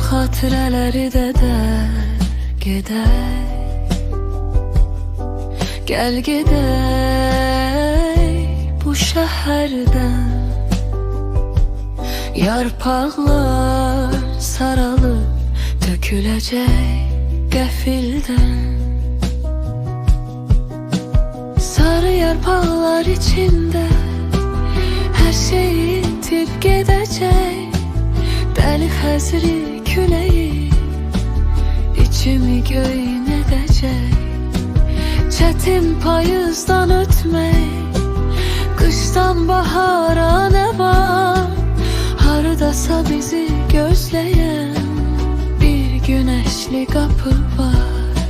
Xatirələri də gedək. Gəl gedək bu şəhərdən. Yarpaqlar saralıb döküləcək qəfildən. Sarı yarpaqlar içində hər şey itib gedəcək. Dəli Xəzri küləyi içimi göynədəcək. Çətin payızdan ötmək, qışdan bahara nə var? Haradasa bizi gözləyən bir günəşli qapı var.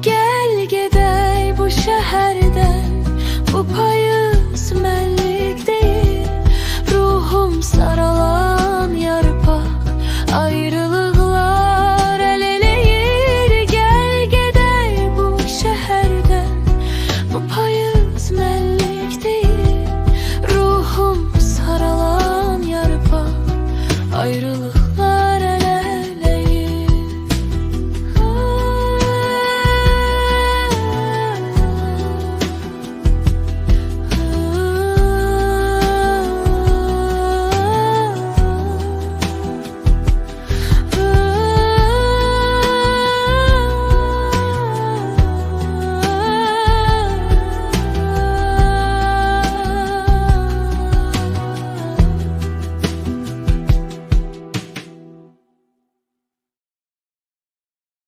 Gəl gedək bu şəhərdən, bu payızdan